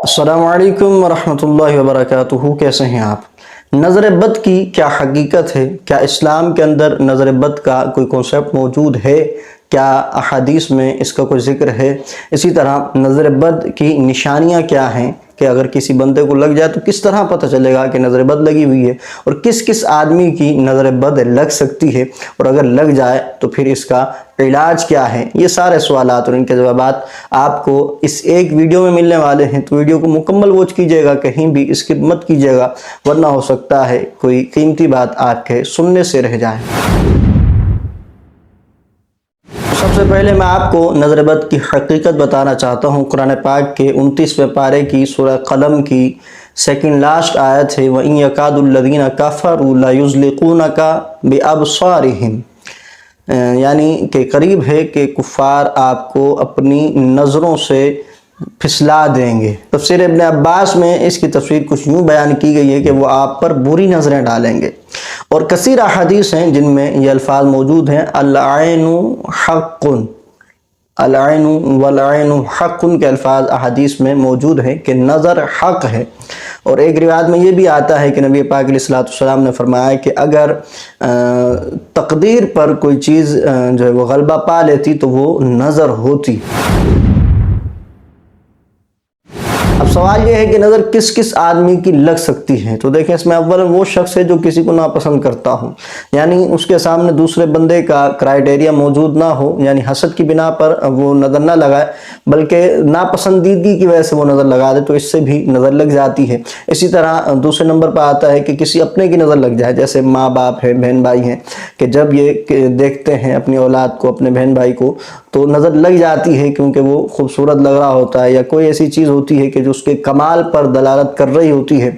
अस्सलामु अलैकुम वरहमतुल्लाहि वबरकातुहू। कैसे हैं आप? नज़र बद की क्या हकीकत है? क्या इस्लाम के अंदर नज़र बद का कोई कॉन्सेप्ट मौजूद है? क्या अहादीस में इसका कोई ज़िक्र है? इसी तरह नज़र बद की निशानियाँ क्या हैं कि अगर किसी बंदे को लग जाए तो किस तरह पता चलेगा कि नज़र बद लगी हुई है, और किस किस आदमी की नज़र बद लग सकती है, और अगर लग जाए तो फिर इसका इलाज क्या है? ये सारे सवालात और इनके जवाबात आपको इस एक वीडियो में मिलने वाले हैं। तो वीडियो को मुकम्मल वॉच कीजिएगा, कहीं भी स्किप मत कीजिएगा, वरना हो सकता है कोई कीमती बात आपके सुनने से रह जाए। सबसे पहले मैं आपको नज़र बद की हकीकत बताना चाहता हूँ। कुरान पाक के 29वें पारे की सूरह कलम की सेकंड लास्ट आयत है, व इन यकादुल्लज़ीना कफ़रू ला युज़्लिक़ूनका बिअबसारिहिम, यानी कि करीब है कि कुफ़ार आपको अपनी नज़रों से फिसला देंगे। तफसीर इब्न अब्बास में इसकी तफसीर कुछ यूँ बयान की गई है कि वो आप पर बुरी नज़रें डालेंगे, और कसीर अहादीस हैं जिनमें ये अल्फाज मौजूद हैं, अल-ऐनु हक़्क़ुन, अल-ऐनु वल-ऐनु हक़्क़ुन के अल्फाज अहादीस में मौजूद हैं कि नज़र हक़ है। और एक रिवायत में ये भी आता है कि नबी पाक अलैहिस्सलाम ने फरमाया कि अगर तकदीर पर कोई चीज़ जो है वो गलबा पा लेती तो वो नज़र होती। अब सवाल ये है कि नज़र किस किस आदमी की लग सकती है। तो देखें, इसमें अव्वल वो शख्स है जो किसी को नापसंद करता हो, यानी उसके सामने दूसरे बंदे का क्राइटेरिया मौजूद ना हो, यानी हसद की बिना पर वो नज़र ना लगाए, बल्कि नापसंदीदगी की वजह से वो नज़र लगा दे, तो इससे भी नज़र लग जाती है। इसी तरह दूसरे नंबर पर आता है कि किसी अपने की नज़र लग जाए, जैसे माँ बाप है, बहन भाई हैं, कि जब ये देखते हैं अपनी औलाद को, अपने बहन भाई को, तो नज़र लग जाती है क्योंकि वो खूबसूरत लग रहा होता है, या कोई ऐसी चीज़ होती है कि जो उसके कमाल पर दलालत कर रही होती है,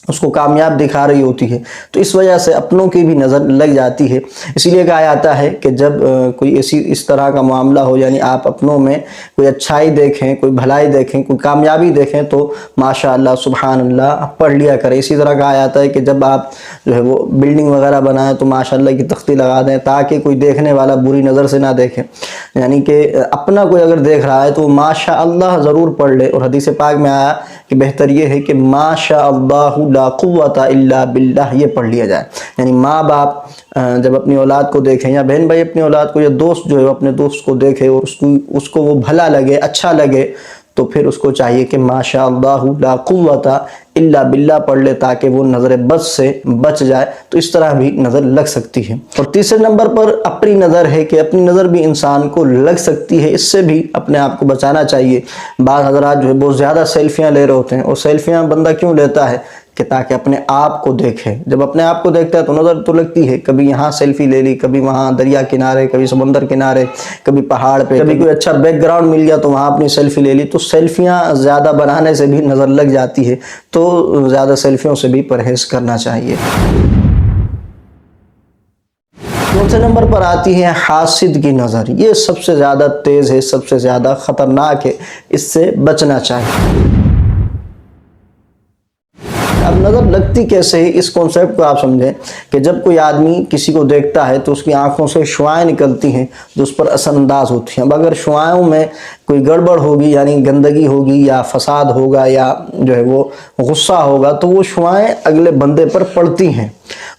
उसको कामयाब दिखा रही होती है, तो इस वजह से अपनों की भी नज़र लग जाती है। इसीलिए कहा जाता है कि जब कोई इस तरह का मामला हो, यानी आप अपनों में कोई अच्छाई देखें, कोई भलाई देखें, कोई कामयाबी देखें, तो माशाअल्लाह सुबहानल्लाह पढ़ लिया करें। इसी तरह कहा जाता है कि जब आप जो है वो बिल्डिंग वगैरह बनाएं तो माशाअल्लाह की तख्ती लगा दें, ताकि कोई देखने वाला बुरी नज़र से ना देखे, यानी कि अपना कोई अगर देख रहा है तो माशाअल्लाह ज़रूर पढ़ ले। और हदीस पाक में आया कि बेहतर ये है कि माशाअल्लाहु ला कुव्वता इल्ला बिल्लाह, ये पढ़ लिया जाए। यानी माँ बाप जब अपनी औलाद को देखें, या बहन भाई अपनी औलाद को, या दोस्त जो है अपने दोस्त को देखे और उसको वो भला लगे, अच्छा लगे, तो फिर उसको चाहिए कि माशाअल्लाहु ला कुव्वता इल्ला बिल्लाह पढ़ ले, ताकि वो नज़र बद से बच जाए। तो इस तरह भी नज़र लग सकती है। और तीसरे नंबर पर अपनी नज़र है कि अपनी नज़र भी इंसान को लग सकती है, इससे भी अपने आप को बचाना चाहिए। बाद हज़रात जो है बहुत ज़्यादा सेल्फियाँ ले रहे होते हैं, और सेल्फियाँ बंदा क्यों लेता है कि ताकि अपने आप को देखे। जब अपने आप को देखता है तो नज़र तो लगती है, कभी यहाँ सेल्फी ले ली, कभी वहाँ दरिया किनारे, कभी समंदर किनारे, कभी पहाड़ पे, कभी कोई अच्छा बैकग्राउंड मिल गया तो वहाँ अपनी सेल्फी ले ली। तो सेल्फियाँ ज़्यादा बनाने से भी नज़र लग जाती है, तो ज़्यादा सेल्फियों से भी परहेज करना चाहिए। चौथे नंबर पर आती है हासिद की नज़र। ये सबसे ज़्यादा तेज़ है, सबसे ज़्यादा ख़तरनाक है, इससे बचना चाहिए। अब नज़र लगती कैसे है, इस कॉन्सेप्ट को आप समझें कि जब कोई आदमी किसी को देखता है तो उसकी आंखों से शुआएं निकलती हैं जो उस पर असरअंदाज होती हैं। अब अगर शुआओं में कोई गड़बड़ होगी, यानी गंदगी होगी, या फसाद होगा, या जो है वो गुस्सा होगा, तो वो शुआएं अगले बंदे पर पड़ती हैं।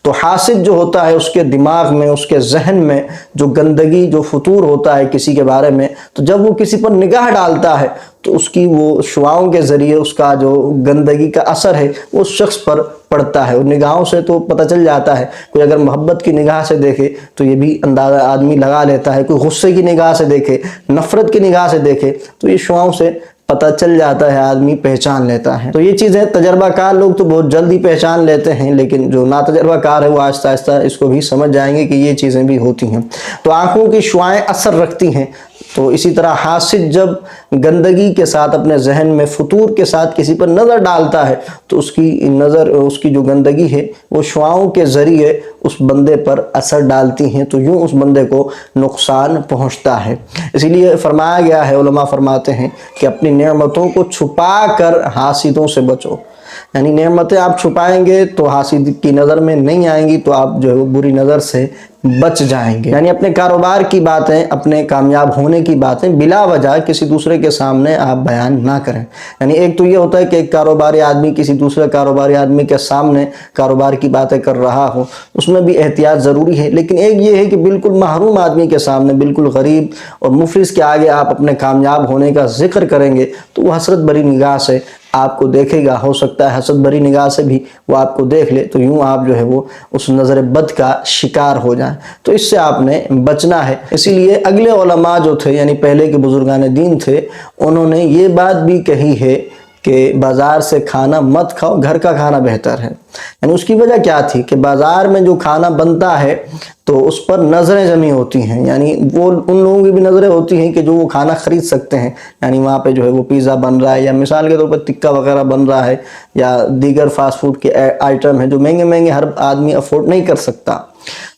तो हासिद जो होता है उसके दिमाग में, उसके जहन में जो गंदगी, जो फतूर होता है किसी के बारे में, तो जब वो किसी पर निगाह डालता है तो उसकी वो शुआओं के ज़रिए उसका जो गंदगी का असर है वो उस शख्स पर पड़ता है। और निगाहों से तो पता चल जाता है, कोई अगर मोहब्बत की निगाह से देखे तो ये भी अंदाज़ा आदमी लगा लेता है, कोई गुस्से की निगाह से देखे, नफ़रत की निगाह से देखे, तो ये शुआओं से पता चल जाता है, आदमी पहचान लेता है। तो ये चीज़ें तजर्बाकार लोग तो बहुत जल्दी पहचान लेते हैं, लेकिन जो ना तजर्बाकार है वो आहिस्ता आहिस्ता इसको भी समझ जाएंगे कि ये चीज़ें भी होती हैं। तो आँखों की शुआएं असर रखती हैं। तो इसी तरह हासिद जब गंदगी के साथ, अपने जहन में फतूर के साथ किसी पर नज़र डालता है, तो उसकी नज़र, उसकी जो गंदगी है वो शुआओं के ज़रिए उस बंदे पर असर डालती हैं, तो यूँ उस बंदे को नुकसान पहुँचता है। इसीलिए फरमाया गया है, उलमा फरमाते हैं कि अपनी नेमतों को छुपा कर हासिदों से बचो। यानी नेमतें आप छुपाएंगे तो हासिद की नज़र में नहीं आएंगी, तो आप जो है वो बुरी नज़र से बच जाएंगे। यानी अपने कारोबार की बातें, अपने कामयाब होने की बातें बिला वजह किसी दूसरे के सामने आप बयान ना करें। यानी एक तो ये होता है कि एक कारोबारी आदमी किसी दूसरे कारोबारी आदमी के सामने कारोबार की बातें कर रहा हो, उसमें भी एहतियात ज़रूरी है। लेकिन एक ये है कि बिल्कुल महरूम आदमी के सामने, बिल्कुल गरीब और मुफलिस के आगे आप अपने कामयाब होने का जिक्र करेंगे तो वो हसरत भरी निगाह से आपको देखेगा। हो सकता है हसरत भरी निगाह से भी वो आपको देख ले तो यूं आप जो है वो उस नज़र बद का शिकार हो जाए। तो इससे आपने बचना है। इसीलिए अगले उलमा जो थे, यानी पहले के बुजुर्गान दीन थे, उन्होंने ये बात भी कही है कि बाज़ार से खाना मत खाओ, घर का खाना बेहतर है। यानी उसकी वजह क्या थी कि बाज़ार में जो खाना बनता है तो उस पर नज़रें जमी होती हैं। यानी वो उन लोगों की भी नज़रें होती हैं कि जो वो खाना ख़रीद सकते हैं। यानी वहाँ पे जो है वो पिज़्ज़ा बन रहा है या मिसाल के तौर पर टिक्का वगैरह बन रहा है या दीगर फास्ट फूड के आइटम है जो महंगे महंगे हर आदमी अफोर्ड नहीं कर सकता।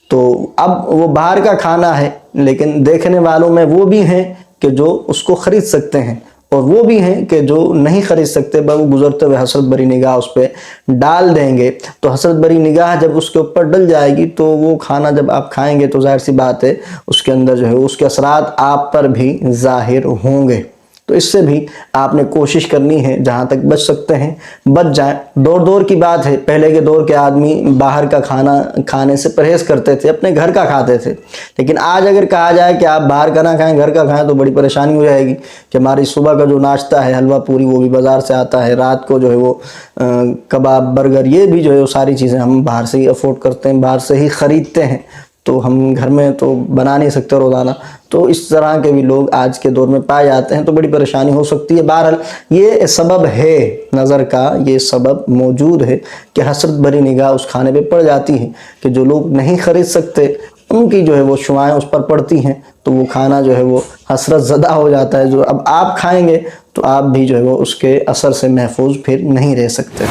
तो अब वो बाहर का खाना है, लेकिन देखने वालों में वो भी हैं कि जो उसको ख़रीद सकते हैं और वो भी हैं कि जो नहीं खरीद सकते, पर वो गुजरते हुए हसरत भरी निगाह उस पर डाल देंगे। तो हसरत भरी निगाह जब उसके ऊपर डल जाएगी तो वो खाना जब आप खाएंगे तो जाहिर सी बात है उसके अंदर जो है उसके असरात आप पर भी जाहिर होंगे। तो इससे भी आपने कोशिश करनी है जहाँ तक बच सकते हैं बच जाएं। दौर की बात है, पहले के दौर के आदमी बाहर का खाना खाने से परहेज़ करते थे, अपने घर का खाते थे। लेकिन आज अगर कहा जाए कि आप बाहर का ना खाएं घर का खाएं तो बड़ी परेशानी हो जाएगी कि हमारी सुबह का जो नाश्ता है हलवा पूरी वो भी बाज़ार से आता है, रात को जो है वो कबाब बर्गर ये भी जो है वो सारी चीज़ें हम बाहर से ही अफोर्ड करते हैं, बाहर से ही ख़रीदते हैं। तो हम घर में तो बना नहीं सकते रोज़ाना। तो इस तरह के भी लोग आज के दौर में पाए जाते हैं, तो बड़ी परेशानी हो सकती है। बहरहाल ये सबब है, नज़र का ये सबब मौजूद है कि हसरत भरी निगाह उस खाने पे पड़ जाती है कि जो लोग नहीं ख़रीद सकते उनकी जो है वो शुआएं उस पर पड़ती हैं, तो वो खाना जो है वो हसरत ज़दा हो जाता है। जो अब आप खाएंगे तो आप भी जो है वो उसके असर से महफूज फिर नहीं रह सकते।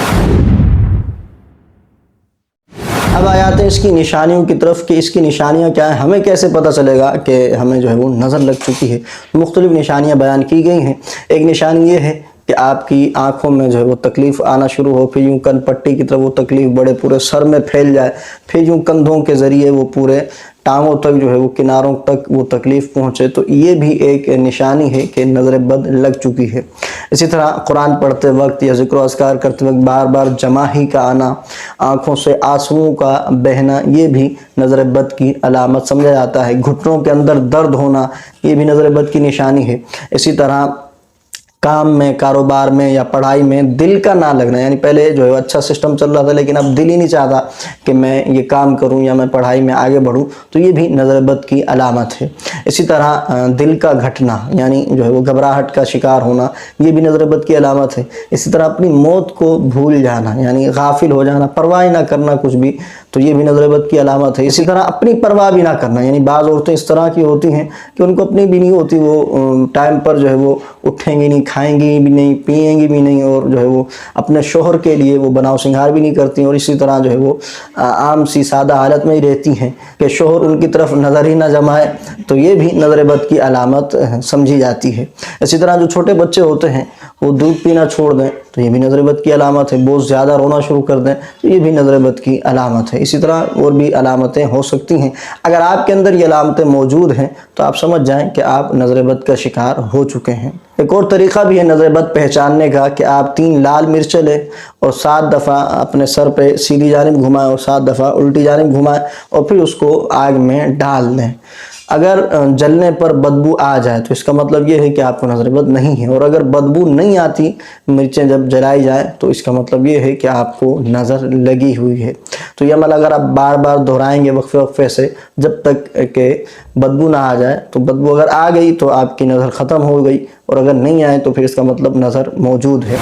अब आ जाते हैं इसकी निशानियों की तरफ कि इसकी निशानियां क्या हैं, हमें कैसे पता चलेगा कि हमें जो है वो नज़र लग चुकी है। मुख्तलिफ निशानियां बयान की गई हैं। एक निशानी ये है कि आपकी आंखों में जो है वो तकलीफ़ आना शुरू हो, फिर यूँ कन पट्टी की तरफ वो तकलीफ़ बड़े पूरे सर में फैल जाए, फिर यूँ कंधों के ज़रिए वो पूरे टांगों तक जो है वो किनारों तक वो तकलीफ़ पहुँचे, तो ये भी एक निशानी है कि नज़र बद लग चुकी है। इसी तरह कुरान पढ़ते वक्त या ज़िक्र अस्कार करते वक्त बार बार जमाही का आना, आँखों से आंसुओं का बहना, ये भी नज़र बद की अलामत समझा जाता है। घुटनों के अंदर दर्द होना, ये भी नज़र बद की निशानी है। इसी तरह काम में, कारोबार में या पढ़ाई में दिल का ना लगना, यानी पहले जो है अच्छा सिस्टम चल रहा था लेकिन अब दिल ही नहीं चाहता कि मैं ये काम करूं या मैं पढ़ाई में आगे बढ़ूं, तो ये भी नज़र बद की अलामत है। इसी तरह दिल का घटना, यानी जो है वो घबराहट का शिकार होना, ये भी नज़र बद की अलामत है। इसी तरह अपनी मौत को भूल जाना, यानी गाफिल हो जाना, परवाह ना करना कुछ भी, तो ये भी नज़र बद की अलामत है। इसी तरह अपनी परवाह भी ना करना, यानी बाज़ औरतें इस तरह की होती हैं कि उनको अपनी भी नहीं होती, वो टाइम पर जो है वो उठेंगी नहीं, खाएंगी भी नहीं, पिएंगी भी नहीं, और जो है वो अपने शोहर के लिए वो बनाव सिंगार भी नहीं करती, और इसी तरह जो है वो आम सी सादा हालत में ही रहती हैं कि शोहर उनकी तरफ नज़र ही ना जमाए, तो ये भी नज़र बद की अलामत समझी जाती है। इसी तरह जो छोटे बच्चे होते हैं वो दूध पीना छोड़ दें, तो ये भी नज़र बद की अलामत है। बहुत ज़्यादा रोना शुरू कर दें, तो ये भी नज़र बद की अलामत है। इसी तरह और भी अलामतें हो सकती हैं। अगर आपके अंदर ये अलामतें मौजूद हैं तो आप समझ जाएं कि आप नज़र बद का शिकार हो चुके हैं। एक और तरीक़ा भी है नज़र बद पहचानने का कि आप 3 लाल मिर्चें लें और 7 दफ़ा अपने सर पे सीधी जानिब घुमाएं और 7 दफ़ा उल्टी जानिब घुमाएं और फिर उसको आग में डाल दें। अगर जलने पर बदबू आ जाए तो इसका मतलब ये है कि आपको नज़र बद नहीं है, और अगर बदबू नहीं आती, मिर्चें जब जलाई जाए, तो इसका मतलब ये है कि आपको नज़र लगी हुई है। तो ये अमल अगर आप बार बार दोहराएंगे वक्फे वक्फे से जब तक के बदबू ना आ जाए, तो बदबू अगर आ गई तो आपकी नज़र ख़त्म हो गई, और अगर नहीं आए तो फिर इसका मतलब नज़र मौजूद है।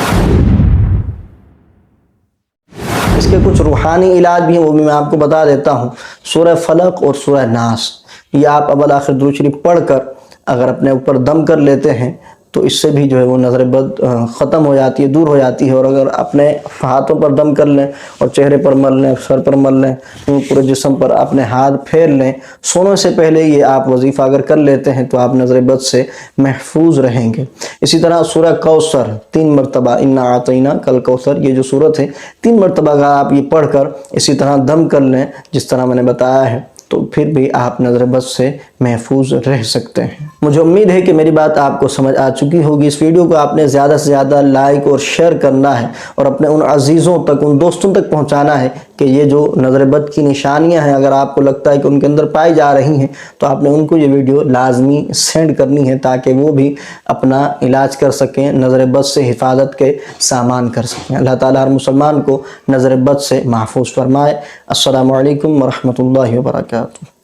इसके कुछ रूहानी इलाज भी हैं, वो भी मैं आपको बता देता हूँ। सूरह फलक और सूरह नास, ये आप अव्वल आखिर दुरूद शरीफ पढ़कर अगर अपने ऊपर दम कर लेते हैं तो इससे भी जो है वो नज़र बद ख़त्म हो जाती है, दूर हो जाती है। और अगर अपने हाथों पर दम कर लें और चेहरे पर मल लें, सर पर मल लें, पूरे जिस्म पर अपने हाथ फेर लें, सोने से पहले ये आप वजीफ़ा अगर कर लेते हैं तो आप नज़र बद से महफूज रहेंगे। इसी तरह सूरह कौसर 3 मरतबा, इन्ना आतैना कल कौसर, ये जो सूरत है 3 मरतबा अगर आप ये पढ़ कर इसी तरह दम कर लें जिस तरह मैंने बताया है, تو پھر بھی آپ نظر بد سے محفوظ رہ سکتے ہیں۔ مجھے امید ہے کہ میری بات آپ کو سمجھ آ چکی ہوگی۔ اس ویڈیو کو آپ نے زیادہ سے زیادہ لائک اور شیئر کرنا ہے اور اپنے ان عزیزوں تک، ان دوستوں تک پہنچانا ہے کہ یہ جو نظر بد کی نشانیاں ہیں، اگر آپ کو لگتا ہے کہ ان کے اندر پائی جا رہی ہیں تو آپ نے ان کو یہ ویڈیو لازمی سینڈ کرنی ہے تاکہ وہ بھی اپنا علاج کر سکیں، نظر بد سے حفاظت کے سامان کر سکیں۔ اللہ تعالیٰ ہر مسلمان کو نظر بد سے محفوظ فرمائے۔ السلام علیکم ورحمۃ اللہ وبرکاتہ۔